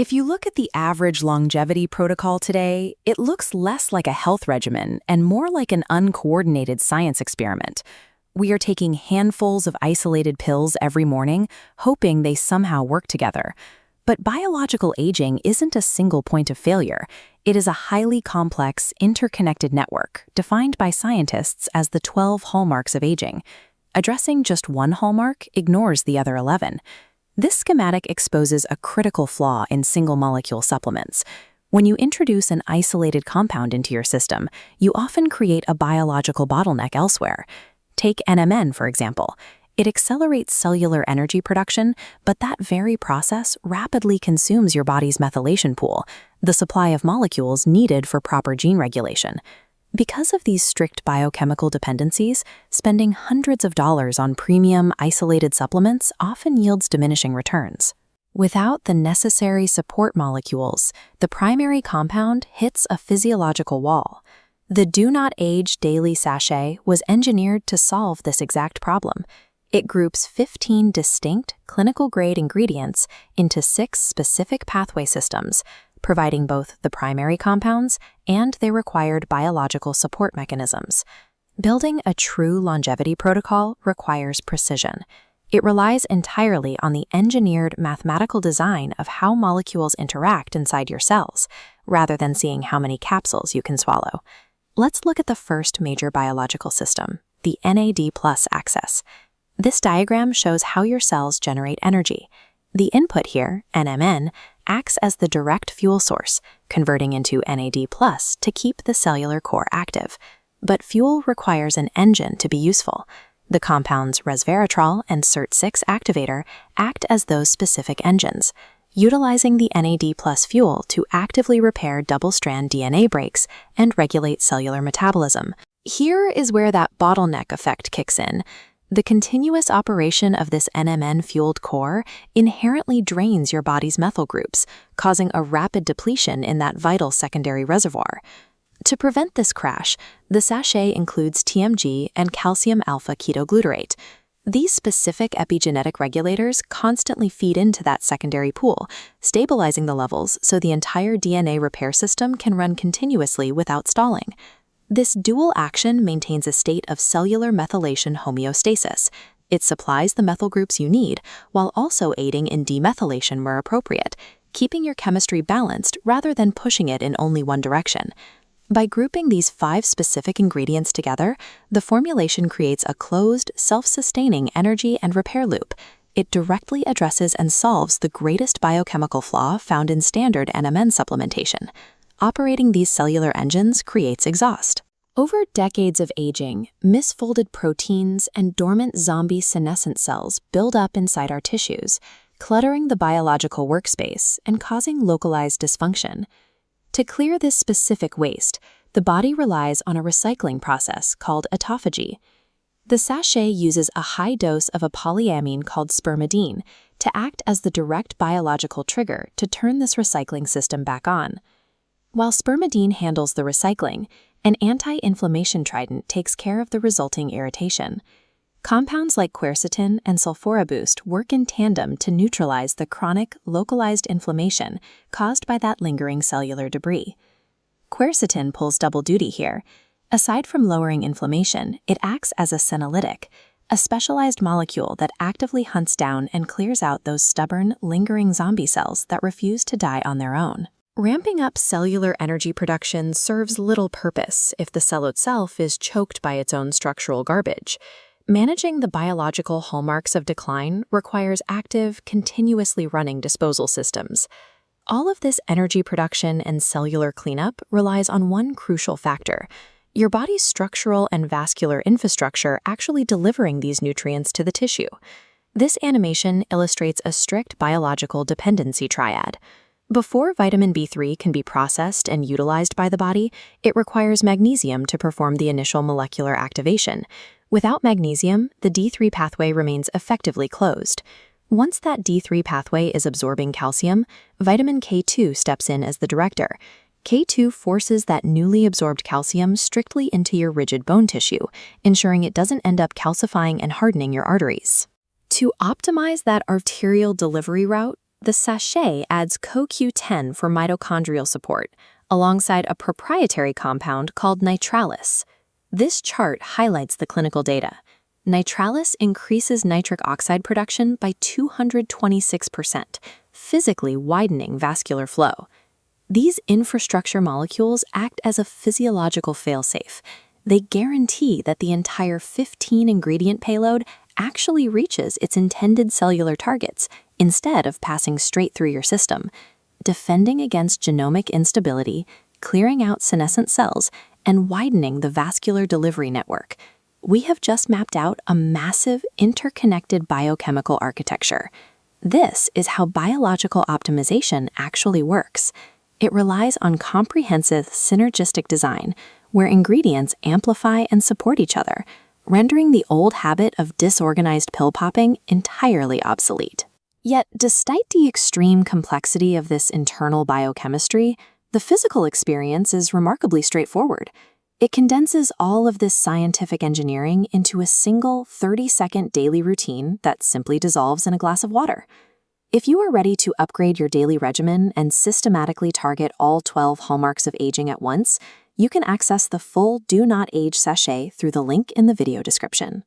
If you look at the average longevity protocol today, it looks less like a health regimen and more like an uncoordinated science experiment. We are taking handfuls of isolated pills every morning, hoping they somehow work together. But biological aging isn't a single point of failure. It is a highly complex, interconnected network defined by scientists as the 12 hallmarks of aging. Addressing just one hallmark ignores the other 11. This schematic exposes a critical flaw in single-molecule supplements. When you introduce an isolated compound into your system, you often create a biological bottleneck elsewhere. Take NMN, for example. It accelerates cellular energy production, but that very process rapidly consumes your body's methylation pool, the supply of molecules needed for proper gene regulation. Because of these strict biochemical dependencies, spending hundreds of dollars on premium, isolated supplements often yields diminishing returns. Without the necessary support molecules, the primary compound hits a physiological wall. The DoNotAge Daily Sachet was engineered to solve this exact problem. It groups 15 distinct clinical-grade ingredients into 6 specific pathway systems, providing both the primary compounds and their required biological support mechanisms. Building a true longevity protocol requires precision. It relies entirely on the engineered mathematical design of how molecules interact inside your cells, rather than seeing how many capsules you can swallow. Let's look at the first major biological system, the NAD+ axis. This diagram shows how your cells generate energy. The input here, NMN, acts as the direct fuel source, converting into NAD+ to keep the cellular core active. But fuel requires an engine to be useful. The compounds resveratrol and SIRT6 activator act as those specific engines, utilizing the NAD+ fuel to actively repair double-strand DNA breaks and regulate cellular metabolism. Here is where that bottleneck effect kicks in. The continuous operation of this NMN-fueled core inherently drains your body's methyl groups, causing a rapid depletion in that vital secondary reservoir. To prevent this crash, the sachet includes TMG and calcium alpha-ketoglutarate. These specific epigenetic regulators constantly feed into that secondary pool, stabilizing the levels so the entire DNA repair system can run continuously without stalling. This dual action maintains a state of cellular methylation homeostasis. It supplies the methyl groups you need, while also aiding in demethylation where appropriate, keeping your chemistry balanced rather than pushing it in only one direction. By grouping these 5 specific ingredients together, the formulation creates a closed, self-sustaining energy and repair loop. It directly addresses and solves the greatest biochemical flaw found in standard NMN supplementation. Operating these cellular engines creates exhaust. Over decades of aging, misfolded proteins and dormant zombie senescent cells build up inside our tissues, cluttering the biological workspace and causing localized dysfunction. To clear this specific waste, the body relies on a recycling process called autophagy. The sachet uses a high dose of a polyamine called spermidine to act as the direct biological trigger to turn this recycling system back on. While spermidine handles the recycling, an anti-inflammation trident takes care of the resulting irritation. Compounds like quercetin and sulforaboost work in tandem to neutralize the chronic, localized inflammation caused by that lingering cellular debris. Quercetin pulls double duty here. Aside from lowering inflammation, it acts as a senolytic, a specialized molecule that actively hunts down and clears out those stubborn, lingering zombie cells that refuse to die on their own. Ramping up cellular energy production serves little purpose if the cell itself is choked by its own structural garbage. Managing the biological hallmarks of decline requires active, continuously running disposal systems. All of this energy production and cellular cleanup relies on one crucial factor: your body's structural and vascular infrastructure actually delivering these nutrients to the tissue. This animation illustrates a strict biological dependency triad. Before vitamin B3 can be processed and utilized by the body, it requires magnesium to perform the initial molecular activation. Without magnesium, the D3 pathway remains effectively closed. Once that D3 pathway is absorbing calcium, vitamin K2 steps in as the director. K2 forces that newly absorbed calcium strictly into your rigid bone tissue, ensuring it doesn't end up calcifying and hardening your arteries. To optimize that arterial delivery route, The sachet adds CoQ10 for mitochondrial support, alongside a proprietary compound called nitralis. This chart highlights the clinical data. Nitralis increases nitric oxide production by 226%, physically widening vascular flow. These infrastructure molecules act as a physiological failsafe. They guarantee that the entire 15-ingredient payload actually reaches its intended cellular targets instead of passing straight through your system, defending against genomic instability, clearing out senescent cells, and widening the vascular delivery network. We have just mapped out a massive interconnected biochemical architecture. This is how biological optimization actually works. It relies on comprehensive synergistic design, where ingredients amplify and support each other, rendering the old habit of disorganized pill popping entirely obsolete. Yet, despite the extreme complexity of this internal biochemistry, the physical experience is remarkably straightforward. It condenses all of this scientific engineering into a single 30-second daily routine that simply dissolves in a glass of water. If you are ready to upgrade your daily regimen and systematically target all 12 hallmarks of aging at once, you can access the full DoNotAge Sachet through the link in the video description.